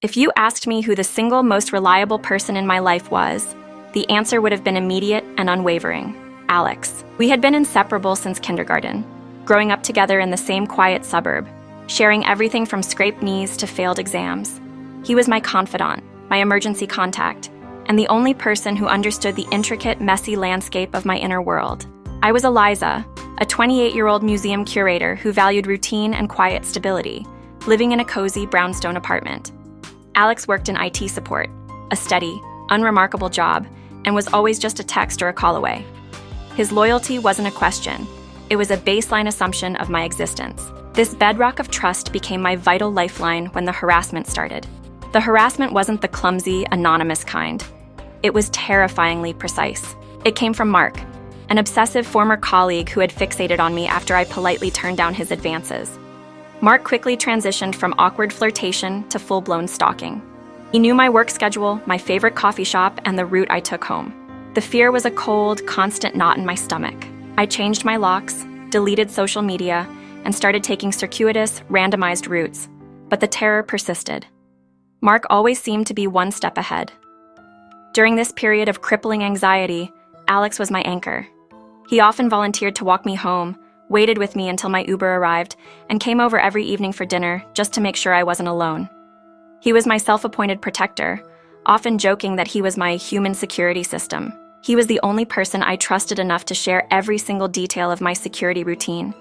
If you asked me who the single most reliable person in my life was, the answer would have been immediate and unwavering: Alex. We had been inseparable since kindergarten, growing up together in the same quiet suburb, sharing everything from scraped knees to failed exams. He was my confidant, my emergency contact, and the only person who understood the intricate, messy landscape of my inner world. I was Eliza, a 28-year-old museum curator who valued routine and quiet stability, living in a cozy brownstone apartment. Alex worked in IT support, a steady, unremarkable job, and was always just a text or a call away. His loyalty wasn't a question. It was a baseline assumption of my existence. This bedrock of trust became my vital lifeline when the harassment started. The harassment wasn't the clumsy, anonymous kind. It was terrifyingly precise. It came from Mark, an obsessive former colleague who had fixated on me after I politely turned down his advances. Mark quickly transitioned from awkward flirtation to full-blown stalking. He knew my work schedule, my favorite coffee shop, and the route I took home. The fear was a cold, constant knot in my stomach. I changed my locks, deleted social media, and started taking circuitous, randomized routes. But the terror persisted. Mark always seemed to be one step ahead. During this period of crippling anxiety, Alex was my anchor. He often volunteered to walk me home, waited with me until my Uber arrived, and came over every evening for dinner just to make sure I wasn't alone. He was my self-appointed protector, often joking that he was my human security system. He was the only person I trusted enough to share every single detail of my security routine,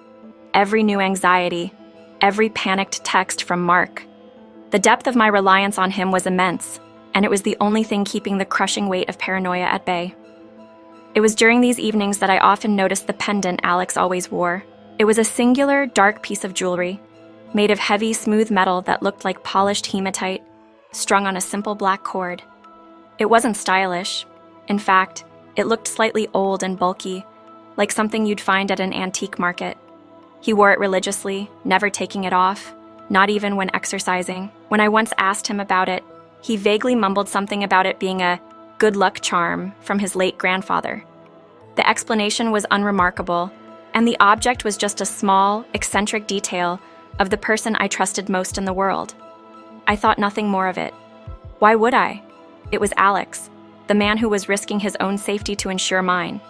every new anxiety, every panicked text from Mark. The depth of my reliance on him was immense, and it was the only thing keeping the crushing weight of paranoia at bay. It was during these evenings that I often noticed the pendant Alex always wore. It was a singular, dark piece of jewelry, made of heavy, smooth metal that looked like polished hematite, strung on a simple black cord. It wasn't stylish. In fact, it looked slightly old and bulky, like something you'd find at an antique market. He wore it religiously, never taking it off, not even when exercising. When I once asked him about it, he vaguely mumbled something about it being a good luck charm from his late grandfather. The explanation was unremarkable, and the object was just a small, eccentric detail of the person I trusted most in the world. I thought nothing more of it. Why would I? It was Alex, the man who was risking his own safety to ensure mine.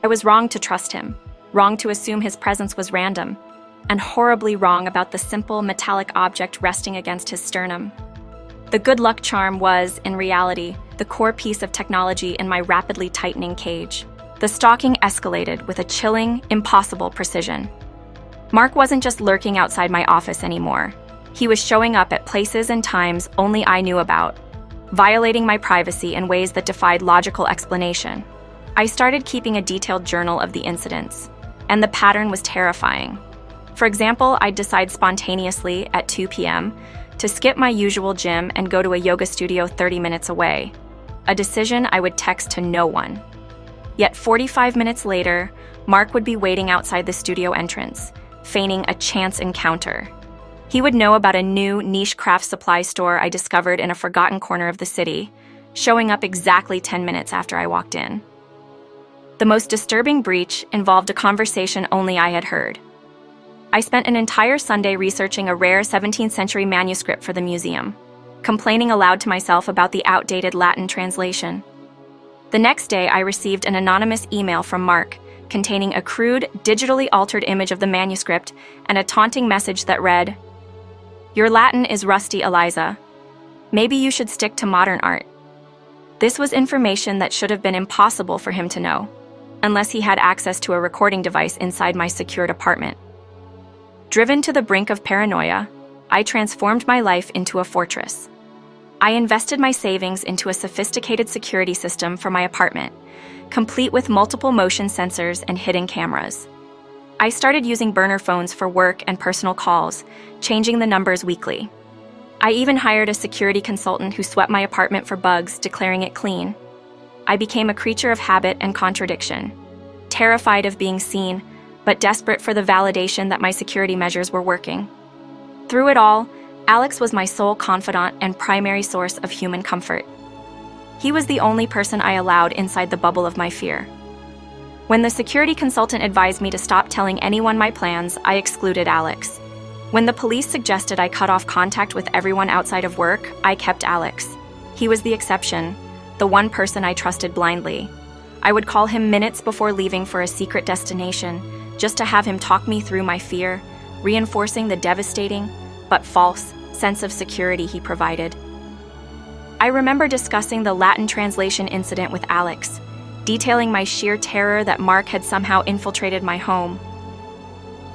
I was wrong to trust him, wrong to assume his presence was random, and horribly wrong about the simple metallic object resting against his sternum. The good luck charm was, in reality, the core piece of technology in my rapidly tightening cage. The stalking escalated with a chilling, impossible precision. Mark wasn't just lurking outside my office anymore. He was showing up at places and times only I knew about, violating my privacy in ways that defied logical explanation. I started keeping a detailed journal of the incidents, and the pattern was terrifying. For example, I'd decide spontaneously at 2 p.m. to skip my usual gym and go to a yoga studio 30 minutes away, a decision I would text to no one. Yet 45 minutes later, Mark would be waiting outside the studio entrance, feigning a chance encounter. He would know about a new niche craft supply store I discovered in a forgotten corner of the city, showing up exactly 10 minutes after I walked in. The most disturbing breach involved a conversation only I had heard. I spent an entire Sunday researching a rare 17th century manuscript for the museum, complaining aloud to myself about the outdated Latin translation. The next day, I received an anonymous email from Mark containing a crude, digitally altered image of the manuscript and a taunting message that read, "Your Latin is rusty, Eliza. Maybe you should stick to modern art." This was information that should have been impossible for him to know, unless he had access to a recording device inside my secured apartment. Driven to the brink of paranoia, I transformed my life into a fortress. I invested my savings into a sophisticated security system for my apartment, complete with multiple motion sensors and hidden cameras. I started using burner phones for work and personal calls, changing the numbers weekly. I even hired a security consultant who swept my apartment for bugs, declaring it clean. I became a creature of habit and contradiction, terrified of being seen, but desperate for the validation that my security measures were working. Through it all, Alex was my sole confidant and primary source of human comfort. He was the only person I allowed inside the bubble of my fear. When the security consultant advised me to stop telling anyone my plans, I excluded Alex. When the police suggested I cut off contact with everyone outside of work, I kept Alex. He was the exception, the one person I trusted blindly. I would call him minutes before leaving for a secret destination, just to have him talk me through my fear, reinforcing the devastating, but false, sense of security he provided. I remember discussing the Latin translation incident with Alex, detailing my sheer terror that Mark had somehow infiltrated my home.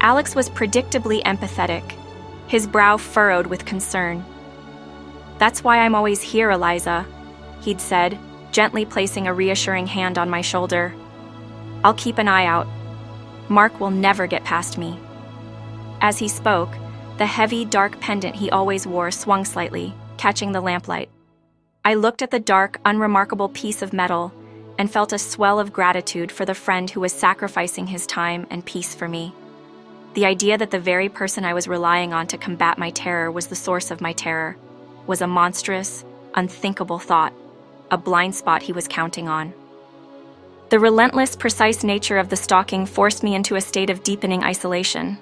Alex was predictably empathetic, his brow furrowed with concern. "That's why I'm always here, Eliza," he'd said, gently placing a reassuring hand on my shoulder. "I'll keep an eye out. Mark will never get past me." As he spoke, the heavy, dark pendant he always wore swung slightly, catching the lamplight. I looked at the dark, unremarkable piece of metal and felt a swell of gratitude for the friend who was sacrificing his time and peace for me. The idea that the very person I was relying on to combat my terror was the source of my terror was a monstrous, unthinkable thought, a blind spot he was counting on. The relentless, precise nature of the stalking forced me into a state of deepening isolation.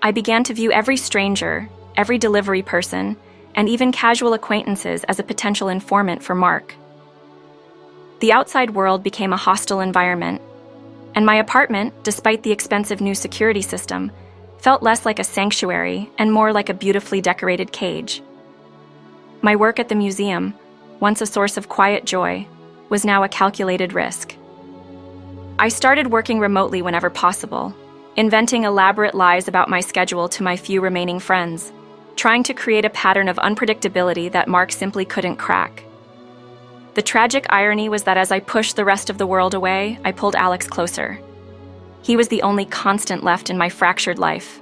I began to view every stranger, every delivery person, and even casual acquaintances as a potential informant for Mark. The outside world became a hostile environment, and my apartment, despite the expensive new security system, felt less like a sanctuary and more like a beautifully decorated cage. My work at the museum, once a source of quiet joy, was now a calculated risk. I started working remotely whenever possible, inventing elaborate lies about my schedule to my few remaining friends, trying to create a pattern of unpredictability that Mark simply couldn't crack. The tragic irony was that as I pushed the rest of the world away, I pulled Alex closer. He was the only constant left in my fractured life.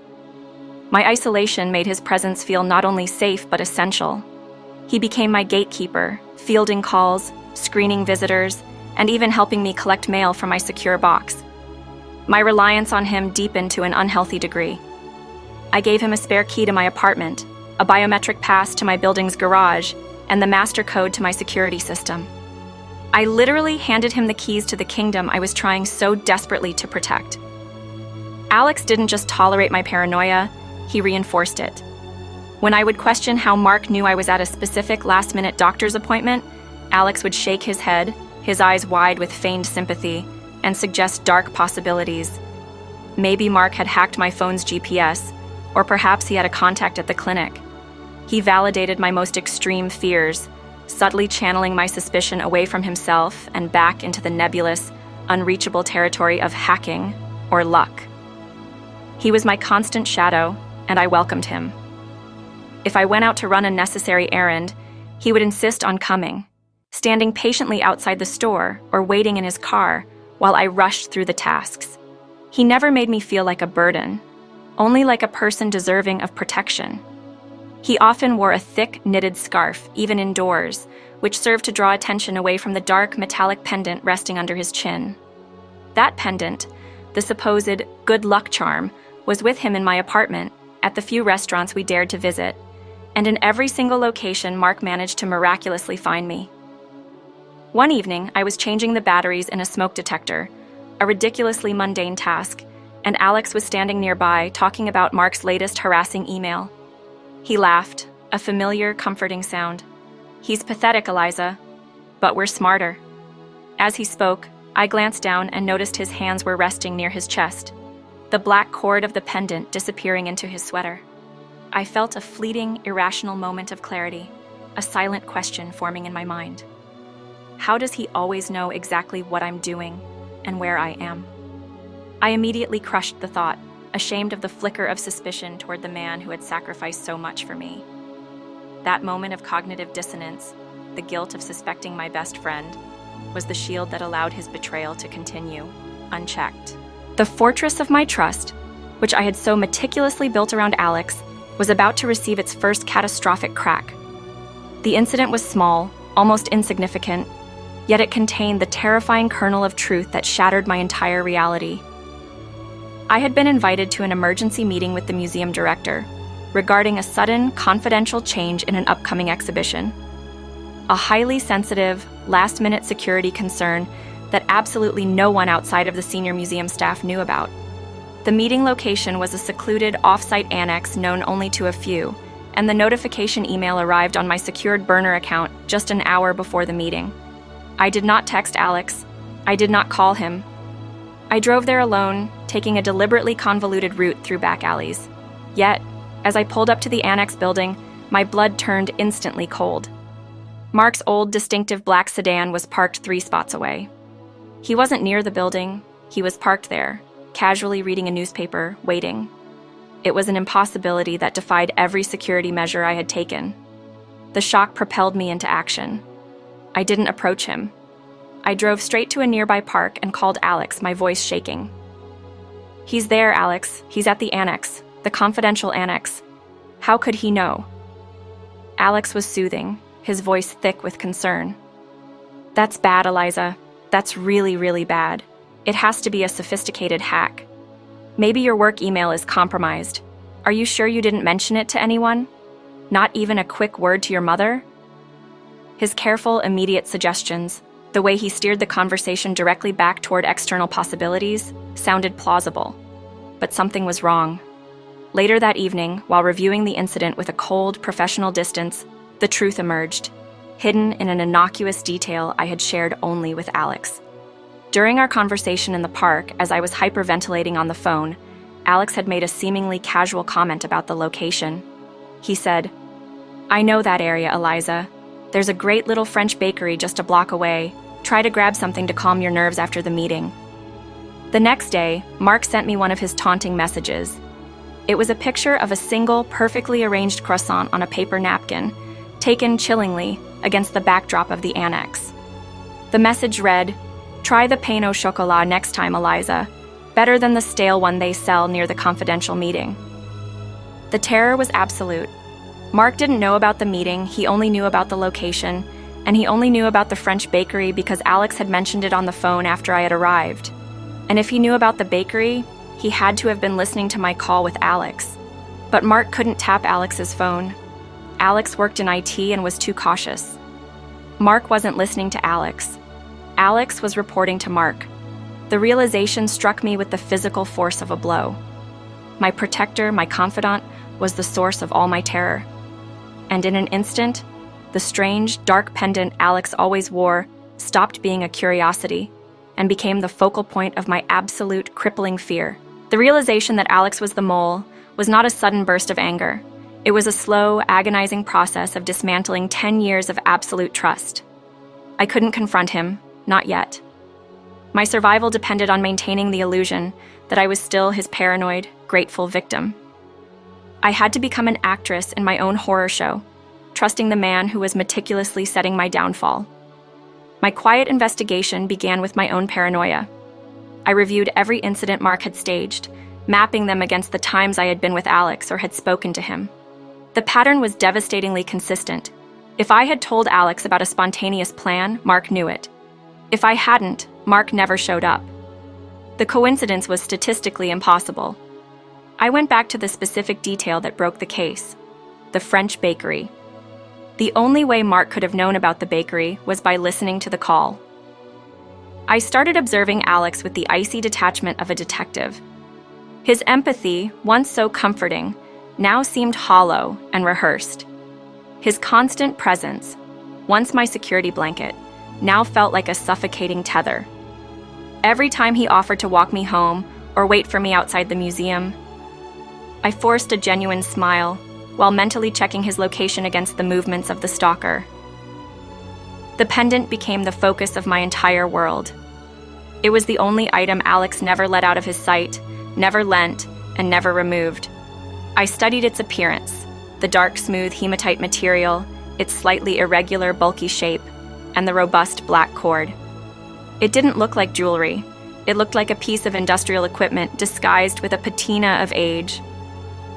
My isolation made his presence feel not only safe but essential. He became my gatekeeper, fielding calls, screening visitors, and even helping me collect mail from my secure box. My reliance on him deepened to an unhealthy degree. I gave him a spare key to my apartment, a biometric pass to my building's garage, and the master code to my security system. I literally handed him the keys to the kingdom I was trying so desperately to protect. Alex didn't just tolerate my paranoia, he reinforced it. When I would question how Mark knew I was at a specific last-minute doctor's appointment, Alex would shake his head, his eyes wide with feigned sympathy, and suggest dark possibilities. Maybe Mark had hacked my phone's GPS, or perhaps he had a contact at the clinic. He validated my most extreme fears, subtly channeling my suspicion away from himself and back into the nebulous, unreachable territory of hacking or luck. He was my constant shadow, and I welcomed him. If I went out to run a necessary errand, he would insist on coming, standing patiently outside the store or waiting in his car while I rushed through the tasks. He never made me feel like a burden, only like a person deserving of protection. He often wore a thick, knitted scarf, even indoors, which served to draw attention away from the dark, metallic pendant resting under his chin. That pendant, the supposed good luck charm, was with him in my apartment, at the few restaurants we dared to visit, and in every single location Mark managed to miraculously find me. One evening, I was changing the batteries in a smoke detector, a ridiculously mundane task, and Alex was standing nearby talking about Mark's latest harassing email. He laughed, a familiar, comforting sound. "He's pathetic, Eliza, but we're smarter." As he spoke, I glanced down and noticed his hands were resting near his chest, the black cord of the pendant disappearing into his sweater. I felt a fleeting, irrational moment of clarity, a silent question forming in my mind. How does he always know exactly what I'm doing and where I am? I immediately crushed the thought, ashamed of the flicker of suspicion toward the man who had sacrificed so much for me. That moment of cognitive dissonance, the guilt of suspecting my best friend, was the shield that allowed his betrayal to continue, unchecked. The fortress of my trust, which I had so meticulously built around Alex, was about to receive its first catastrophic crack. The incident was small, almost insignificant, yet it contained the terrifying kernel of truth that shattered my entire reality. I had been invited to an emergency meeting with the museum director regarding a sudden, confidential change in an upcoming exhibition. A highly sensitive, last-minute security concern that absolutely no one outside of the senior museum staff knew about. The meeting location was a secluded off-site annex known only to a few, and the notification email arrived on my secured burner account just an hour before the meeting. I did not text Alex. I did not call him. I drove there alone, taking a deliberately convoluted route through back alleys. Yet, as I pulled up to the annex building, my blood turned instantly cold. Mark's old, distinctive black sedan was parked 3 spots away. He wasn't near the building. He was parked there, casually reading a newspaper, waiting. It was an impossibility that defied every security measure I had taken. The shock propelled me into action. I didn't approach him. I drove straight to a nearby park and called Alex, my voice shaking. "He's there, Alex. He's at the annex, the confidential annex. How could he know?" Alex was soothing, his voice thick with concern. "That's bad, Eliza. That's really, really bad. It has to be a sophisticated hack. Maybe your work email is compromised. Are you sure you didn't mention it to anyone? Not even a quick word to your mother?" His careful, immediate suggestions, the way he steered the conversation directly back toward external possibilities, sounded plausible. But something was wrong. Later that evening, while reviewing the incident with a cold, professional distance, the truth emerged, hidden in an innocuous detail I had shared only with Alex. During our conversation in the park, as I was hyperventilating on the phone, Alex had made a seemingly casual comment about the location. He said, "I know that area, Eliza. There's a great little French bakery just a block away. Try to grab something to calm your nerves after the meeting." The next day, Mark sent me one of his taunting messages. It was a picture of a single, perfectly arranged croissant on a paper napkin, taken chillingly against the backdrop of the annex. The message read, "Try the pain au chocolat next time, Eliza. Better than the stale one they sell near the confidential meeting." The terror was absolute. Mark didn't know about the meeting, he only knew about the location, and he only knew about the French bakery because Alex had mentioned it on the phone after I had arrived. And if he knew about the bakery, he had to have been listening to my call with Alex. But Mark couldn't tap Alex's phone. Alex worked in IT and was too cautious. Mark wasn't listening to Alex. Alex was reporting to Mark. The realization struck me with the physical force of a blow. My protector, my confidant, was the source of all my terror. And in an instant, the strange, dark pendant Alex always wore stopped being a curiosity and became the focal point of my absolute, crippling fear. The realization that Alex was the mole was not a sudden burst of anger. It was a slow, agonizing process of dismantling 10 years of absolute trust. I couldn't confront him, not yet. My survival depended on maintaining the illusion that I was still his paranoid, grateful victim. I had to become an actress in my own horror show, trusting the man who was meticulously setting my downfall. My quiet investigation began with my own paranoia. I reviewed every incident Mark had staged, mapping them against the times I had been with Alex or had spoken to him. The pattern was devastatingly consistent. If I had told Alex about a spontaneous plan, Mark knew it. If I hadn't, Mark never showed up. The coincidence was statistically impossible. I went back to the specific detail that broke the case: the French bakery. The only way Mark could have known about the bakery was by listening to the call. I started observing Alex with the icy detachment of a detective. His empathy, once so comforting, now seemed hollow and rehearsed. His constant presence, once my security blanket, now felt like a suffocating tether. Every time he offered to walk me home or wait for me outside the museum, I forced a genuine smile while mentally checking his location against the movements of the stalker. The pendant became the focus of my entire world. It was the only item Alex never let out of his sight, never lent, and never removed. I studied its appearance, the dark, smooth hematite material, its slightly irregular, bulky shape, and the robust black cord. It didn't look like jewelry. It looked like a piece of industrial equipment disguised with a patina of age.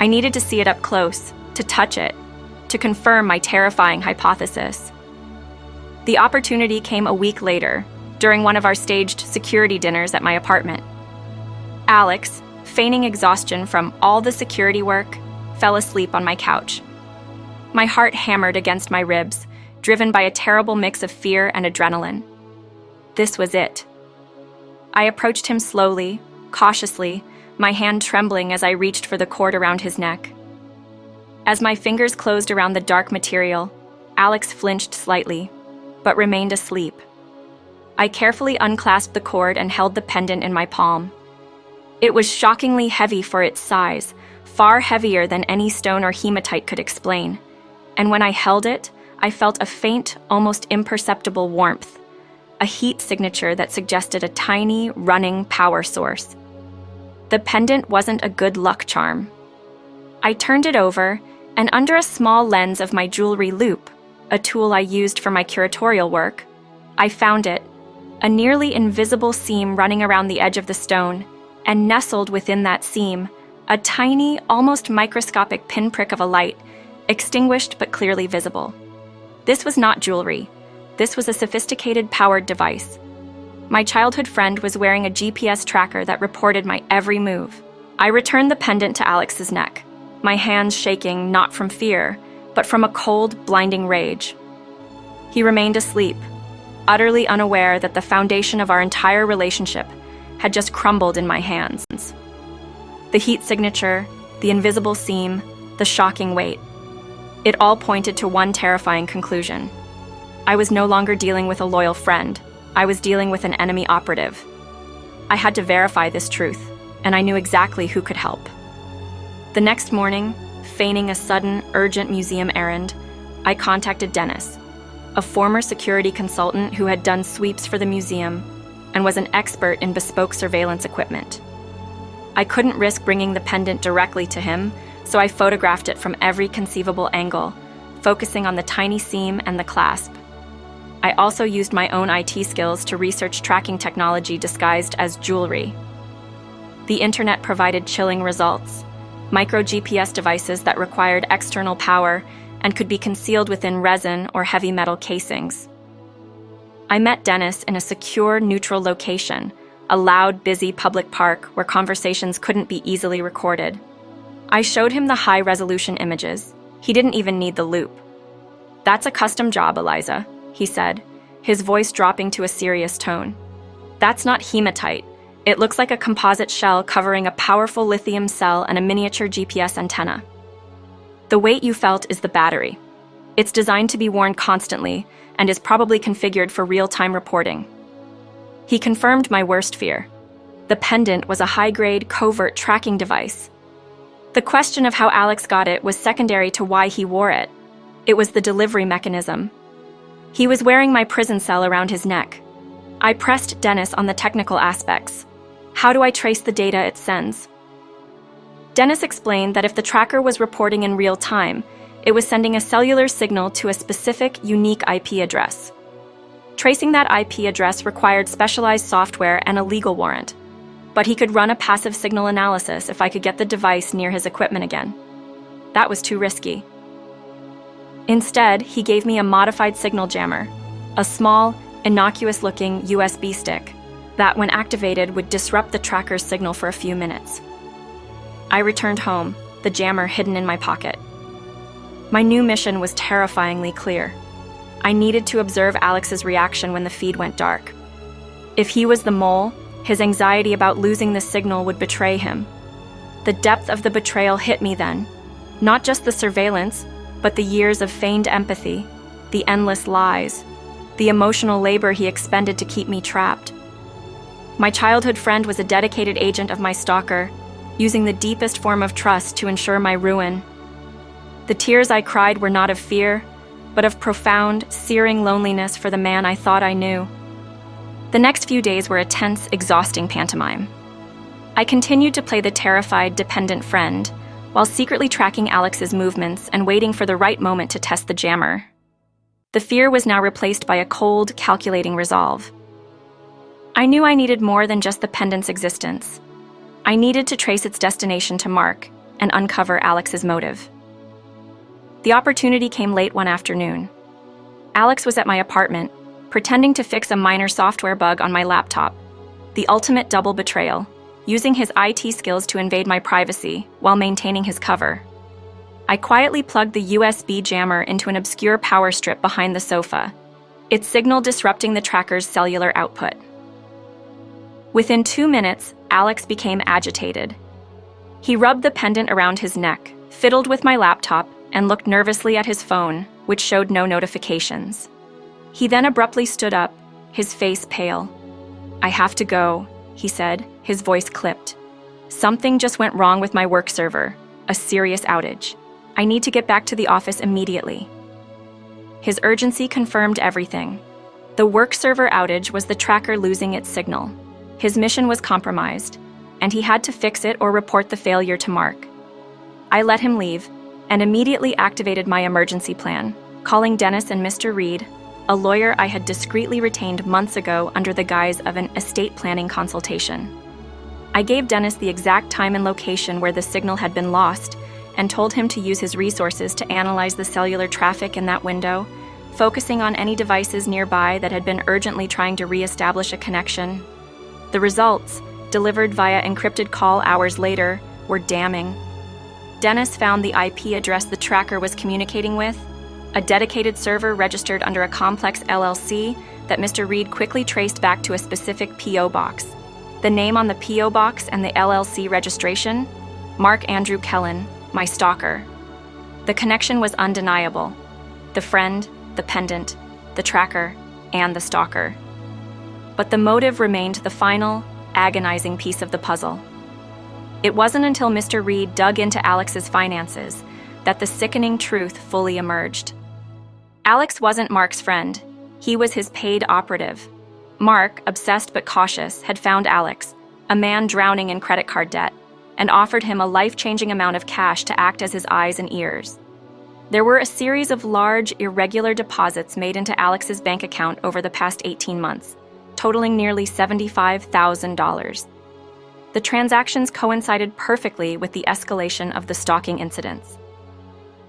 I needed to see it up close, to touch it, to confirm my terrifying hypothesis. The opportunity came a week later, during one of our staged security dinners at my apartment. Alex, feigning exhaustion from all the security work, fell asleep on my couch. My heart hammered against my ribs, driven by a terrible mix of fear and adrenaline. This was it. I approached him slowly, cautiously, my hand trembling as I reached for the cord around his neck. As my fingers closed around the dark material, Alex flinched slightly, but remained asleep. I carefully unclasped the cord and held the pendant in my palm. It was shockingly heavy for its size, far heavier than any stone or hematite could explain. And when I held it, I felt a faint, almost imperceptible warmth, a heat signature that suggested a tiny, running power source. The pendant wasn't a good luck charm. I turned it over, and under a small lens of my jewelry loupe, a tool I used for my curatorial work, I found it, a nearly invisible seam running around the edge of the stone, and nestled within that seam, a tiny, almost microscopic pinprick of a light, extinguished but clearly visible. This was not jewelry. This was a sophisticated powered device. My childhood friend was wearing a GPS tracker that reported my every move. I returned the pendant to Alex's neck, my hands shaking not from fear, but from a cold, blinding rage. He remained asleep, utterly unaware that the foundation of our entire relationship had just crumbled in my hands. The heat signature, the invisible seam, the shocking weight. It all pointed to one terrifying conclusion. I was no longer dealing with a loyal friend. I was dealing with an enemy operative. I had to verify this truth, and I knew exactly who could help. The next morning, feigning a sudden, urgent museum errand, I contacted Dennis, a former security consultant who had done sweeps for the museum and was an expert in bespoke surveillance equipment. I couldn't risk bringing the pendant directly to him, so I photographed it from every conceivable angle, focusing on the tiny seam and the clasp. I also used my own IT skills to research tracking technology disguised as jewelry. The internet provided chilling results: micro GPS devices that required external power and could be concealed within resin or heavy metal casings. I met Dennis in a secure, neutral location, a loud, busy public park where conversations couldn't be easily recorded. I showed him the high-resolution images. He didn't even need the loupe. "That's a custom job, Eliza," he said, his voice dropping to a serious tone. "That's not hematite. It looks like a composite shell covering a powerful lithium cell and a miniature GPS antenna. The weight you felt is the battery. It's designed to be worn constantly and is probably configured for real-time reporting." He confirmed my worst fear. The pendant was a high-grade, covert tracking device. The question of how Alex got it was secondary to why he wore it. It was the delivery mechanism. He was wearing my prison cell around his neck. I pressed Dennis on the technical aspects. How do I trace the data it sends? Dennis explained that if the tracker was reporting in real time, it was sending a cellular signal to a specific, unique IP address. Tracing that IP address required specialized software and a legal warrant, but he could run a passive signal analysis if I could get the device near his equipment again. That was too risky. Instead, he gave me a modified signal jammer, a small, innocuous-looking USB stick that, when activated, would disrupt the tracker's signal for a few minutes. I returned home, the jammer hidden in my pocket. My new mission was terrifyingly clear. I needed to observe Alex's reaction when the feed went dark. If he was the mole, his anxiety about losing the signal would betray him. The depth of the betrayal hit me then. Not just the surveillance, but the years of feigned empathy, the endless lies, the emotional labor he expended to keep me trapped. My childhood friend was a dedicated agent of my stalker, using the deepest form of trust to ensure my ruin. The tears I cried were not of fear, but of profound, searing loneliness for the man I thought I knew. The next few days were a tense, exhausting pantomime. I continued to play the terrified, dependent friend, while secretly tracking Alex's movements and waiting for the right moment to test the jammer. The fear was now replaced by a cold, calculating resolve. I knew I needed more than just the pendant's existence. I needed to trace its destination to Mark and uncover Alex's motive. The opportunity came late one afternoon. Alex was at my apartment, pretending to fix a minor software bug on my laptop, the ultimate double betrayal, using his IT skills to invade my privacy while maintaining his cover. I quietly plugged the USB jammer into an obscure power strip behind the sofa, its signal disrupting the tracker's cellular output. Within 2 minutes, Alex became agitated, He rubbed the pendant around his neck, fiddled with my laptop, and looked nervously at his phone, which showed no notifications. He then abruptly stood up, his face pale. "I have to go," he said, his voice clipped. "Something just went wrong with my work server, a serious outage. I need to get back to the office immediately." His urgency confirmed everything. The work server outage was the tracker losing its signal. His mission was compromised, and he had to fix it or report the failure to Mark. I let him leave and immediately activated my emergency plan, calling Dennis and Mr. Reed, a lawyer I had discreetly retained months ago under the guise of an estate planning consultation. I gave Dennis the exact time and location where the signal had been lost and told him to use his resources to analyze the cellular traffic in that window, focusing on any devices nearby that had been urgently trying to re-establish a connection. The results, delivered via encrypted call hours later, were damning. Dennis found the IP address the tracker was communicating with, a dedicated server registered under a complex LLC that Mr. Reed quickly traced back to a specific P.O. box. The name on the P.O. box and the LLC registration? Mark Andrew Kellen, my stalker. The connection was undeniable. The friend, the pendant, the tracker, and the stalker. But the motive remained the final, agonizing piece of the puzzle. It wasn't until Mr. Reed dug into Alex's finances that the sickening truth fully emerged. Alex wasn't Mark's friend. He was his paid operative. Mark, obsessed but cautious, had found Alex, a man drowning in credit card debt, and offered him a life-changing amount of cash to act as his eyes and ears. There were a series of large, irregular deposits made into Alex's bank account over the past 18 months, totaling nearly $75,000. The transactions coincided perfectly with the escalation of the stalking incidents.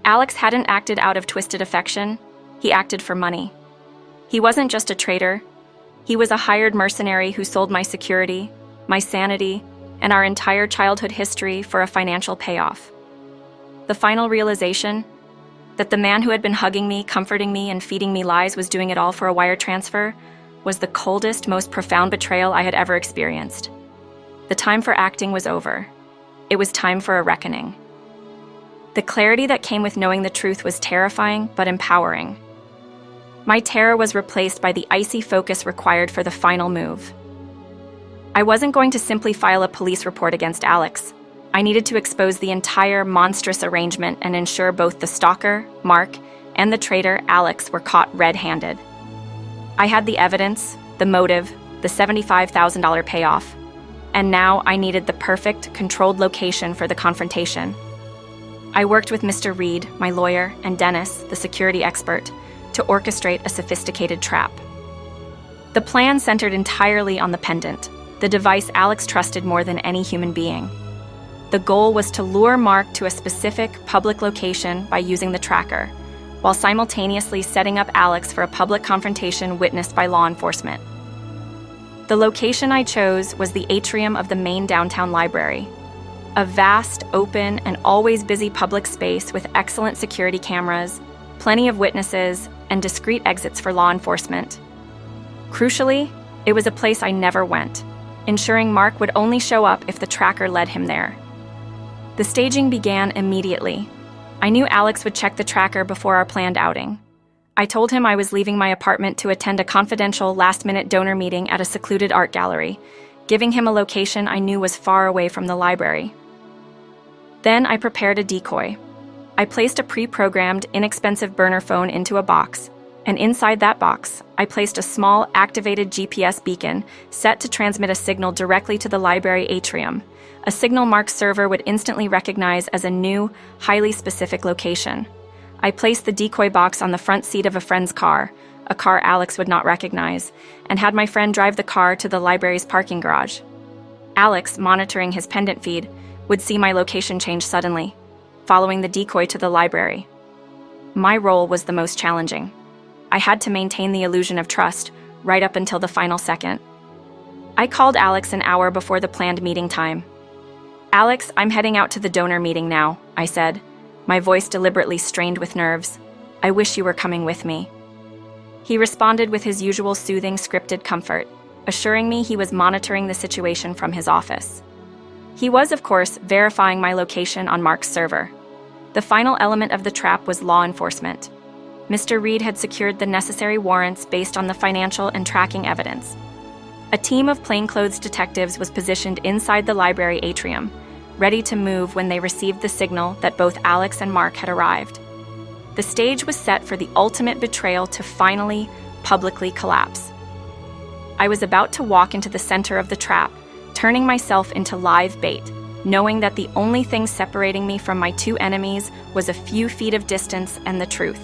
Alex hadn't acted out of twisted affection, he acted for money. He wasn't just a traitor, he was a hired mercenary who sold my security, my sanity, and our entire childhood history for a financial payoff. The final realization, that the man who had been hugging me, comforting me, and feeding me lies was doing it all for a wire transfer, was the coldest, most profound betrayal I had ever experienced. The time for acting was over. It was time for a reckoning. The clarity that came with knowing the truth was terrifying but empowering. My terror was replaced by the icy focus required for the final move. I wasn't going to simply file a police report against Alex. I needed to expose the entire monstrous arrangement and ensure both the stalker, Mark, and the traitor, Alex, were caught red-handed. I had the evidence, the motive, the $75,000 payoff, and now I needed the perfect, controlled location for the confrontation. I worked with Mr. Reed, my lawyer, and Dennis, the security expert, to orchestrate a sophisticated trap. The plan centered entirely on the pendant, the device Alex trusted more than any human being. The goal was to lure Mark to a specific public location by using the tracker, while simultaneously setting up Alex for a public confrontation witnessed by law enforcement. The location I chose was the atrium of the main downtown library, a vast, open, and always busy public space with excellent security cameras, plenty of witnesses, and discreet exits for law enforcement. Crucially, it was a place I never went, ensuring Mark would only show up if the tracker led him there. The staging began immediately. I knew Alex would check the tracker before our planned outing. I told him I was leaving my apartment to attend a confidential last-minute donor meeting at a secluded art gallery, giving him a location I knew was far away from the library. Then I prepared a decoy. I placed a pre-programmed, inexpensive burner phone into a box, and inside that box, I placed a small, activated GPS beacon set to transmit a signal directly to the library atrium, a signal Mark's server would instantly recognize as a new, highly specific location. I placed the decoy box on the front seat of a friend's car, a car Alex would not recognize, and had my friend drive the car to the library's parking garage. Alex, monitoring his pendant feed, would see my location change suddenly, following the decoy to the library. My role was the most challenging. I had to maintain the illusion of trust right up until the final second. I called Alex an hour before the planned meeting time. "Alex, I'm heading out to the donor meeting now," I said, my voice deliberately strained with nerves. "I wish you were coming with me." He responded with his usual soothing, scripted comfort, assuring me he was monitoring the situation from his office. He was, of course, verifying my location on Mark's server. The final element of the trap was law enforcement. Mr. Reed had secured the necessary warrants based on the financial and tracking evidence. A team of plainclothes detectives was positioned inside the library atrium, ready to move when they received the signal that both Alex and Mark had arrived. The stage was set for the ultimate betrayal to finally, publicly collapse. I was about to walk into the center of the trap, turning myself into live bait, knowing that the only thing separating me from my two enemies was a few feet of distance and the truth.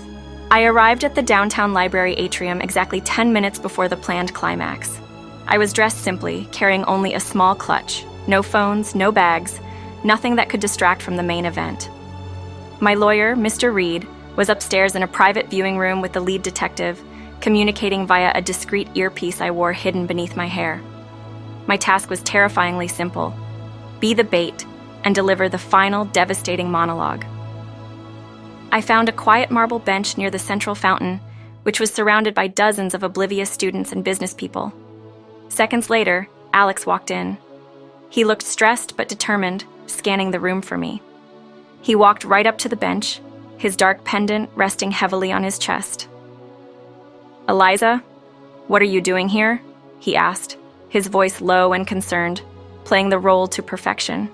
I arrived at the downtown library atrium exactly 10 minutes before the planned climax. I was dressed simply, carrying only a small clutch, no phones, no bags, nothing that could distract from the main event. My lawyer, Mr. Reed, was upstairs in a private viewing room with the lead detective, communicating via a discreet earpiece I wore hidden beneath my hair. My task was terrifyingly simple: be the bait and deliver the final devastating monologue. I found a quiet marble bench near the central fountain, which was surrounded by dozens of oblivious students and business people. Seconds later, Alex walked in. He looked stressed but determined, scanning the room for me. He walked right up to the bench, his dark pendant resting heavily on his chest. "Eliza, what are you doing here?" he asked, his voice low and concerned, playing the role to perfection.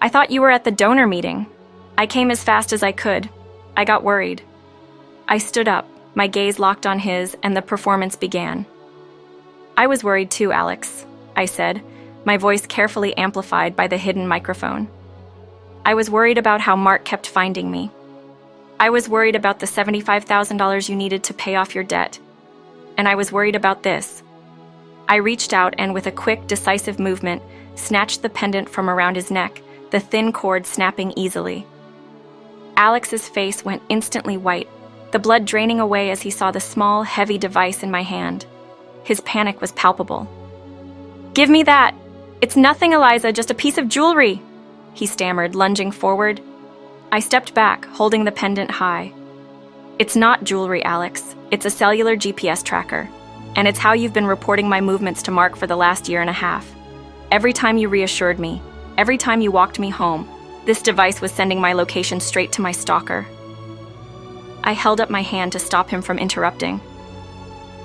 "I thought you were at the donor meeting. I came as fast as I could. I got worried." I stood up, my gaze locked on his, and the performance began. "I was worried too, Alex," I said, my voice carefully amplified by the hidden microphone. "I was worried about how Mark kept finding me. I was worried about the $75,000 you needed to pay off your debt. And I was worried about this." I reached out and, with a quick, decisive movement, snatched the pendant from around his neck, the thin cord snapping easily. Alex's face went instantly white, the blood draining away as he saw the small, heavy device in my hand. His panic was palpable. "Give me that! It's nothing, Eliza, just a piece of jewelry," he stammered, lunging forward. I stepped back, holding the pendant high. "It's not jewelry, Alex. It's a cellular GPS tracker. And it's how you've been reporting my movements to Mark for the last year and a half. Every time you reassured me, every time you walked me home, this device was sending my location straight to my stalker." I held up my hand to stop him from interrupting.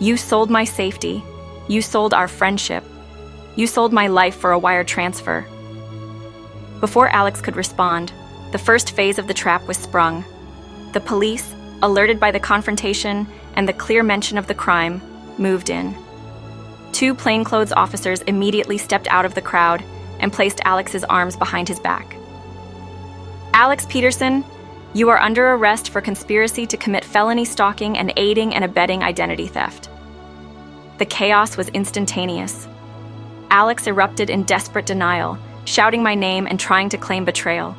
"You sold my safety. You sold our friendship. You sold my life for a wire transfer." Before Alex could respond, the first phase of the trap was sprung. The police, alerted by the confrontation and the clear mention of the crime, moved in. Two plainclothes officers immediately stepped out of the crowd and placed Alex's arms behind his back. "Alex Peterson, you are under arrest for conspiracy to commit felony stalking and aiding and abetting identity theft." The chaos was instantaneous. Alex erupted in desperate denial, shouting my name and trying to claim betrayal.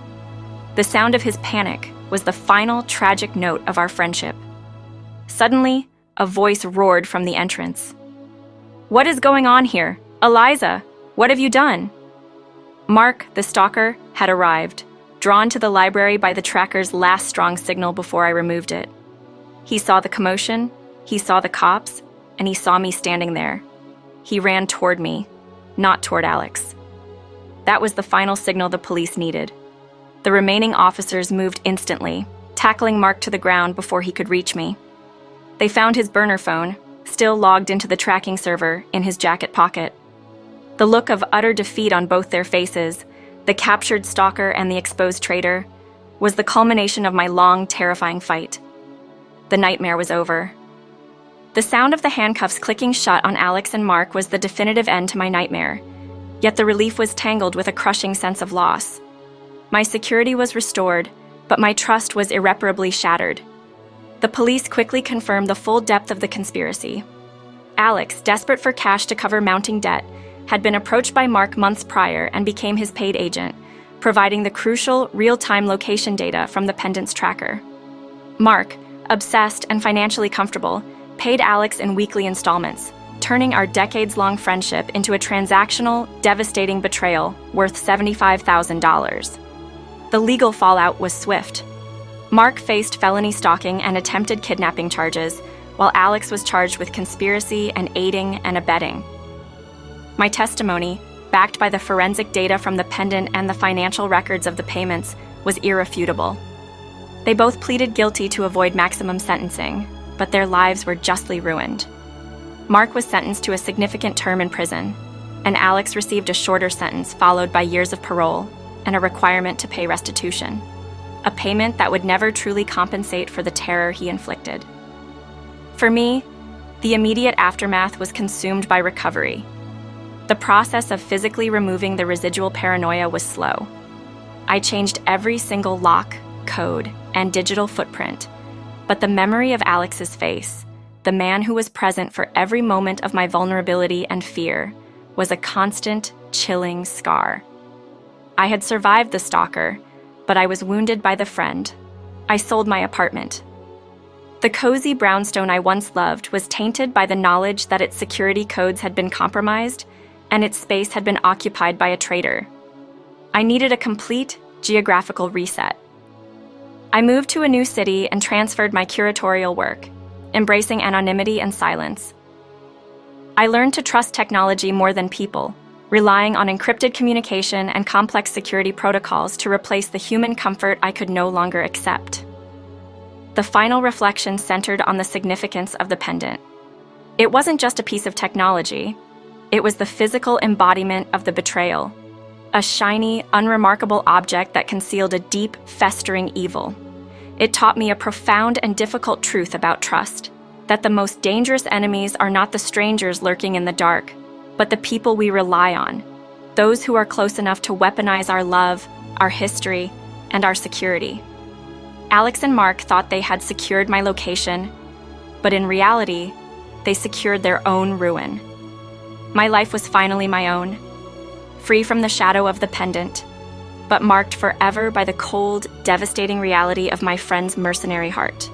The sound of his panic was the final tragic note of our friendship. Suddenly, a voice roared from the entrance. "What is going on here? Eliza, what have you done?" Mark, the stalker, had arrived, drawn to the library by the tracker's last strong signal before I removed it. He saw the commotion, he saw the cops, and he saw me standing there. He ran toward me, not toward Alex. That was the final signal the police needed. The remaining officers moved instantly, tackling Mark to the ground before he could reach me. They found his burner phone, still logged into the tracking server, in his jacket pocket. The look of utter defeat on both their faces, the captured stalker and the exposed traitor, was the culmination of my long, terrifying fight. The nightmare was over. The sound of the handcuffs clicking shut on Alex and Mark was the definitive end to my nightmare, yet the relief was tangled with a crushing sense of loss. My security was restored, but my trust was irreparably shattered. The police quickly confirmed the full depth of the conspiracy. Alex, desperate for cash to cover mounting debt, had been approached by Mark months prior and became his paid agent, providing the crucial real-time location data from the Pendant's tracker. Mark, obsessed and financially comfortable, paid Alex in weekly installments, turning our decades-long friendship into a transactional, devastating betrayal worth $75,000. The legal fallout was swift. Mark faced felony stalking and attempted kidnapping charges, while Alex was charged with conspiracy and aiding and abetting. My testimony, backed by the forensic data from the pendant and the financial records of the payments, was irrefutable. They both pleaded guilty to avoid maximum sentencing, but their lives were justly ruined. Mark was sentenced to a significant term in prison, and Alex received a shorter sentence followed by years of parole and a requirement to pay restitution, a payment that would never truly compensate for the terror he inflicted. For me, the immediate aftermath was consumed by recovery. The process of physically removing the residual paranoia was slow. I changed every single lock, code, and digital footprint, but the memory of Alex's face, the man who was present for every moment of my vulnerability and fear, was a constant, chilling scar. I had survived the stalker, but I was wounded by the friend. I sold my apartment. The cozy brownstone I once loved was tainted by the knowledge that its security codes had been compromised and its space had been occupied by a traitor. I needed a complete geographical reset. I moved to a new city and transferred my curatorial work, embracing anonymity and silence. I learned to trust technology more than people, relying on encrypted communication and complex security protocols to replace the human comfort I could no longer accept. The final reflection centered on the significance of the pendant. It wasn't just a piece of technology, it was the physical embodiment of the betrayal, a shiny, unremarkable object that concealed a deep, festering evil. It taught me a profound and difficult truth about trust, that the most dangerous enemies are not the strangers lurking in the dark, but the people we rely on, those who are close enough to weaponize our love, our history, and our security. Alex and Mark thought they had secured my location, but in reality, they secured their own ruin. My life was finally my own, free from the shadow of the pendant, but marked forever by the cold, devastating reality of my friend's mercenary heart.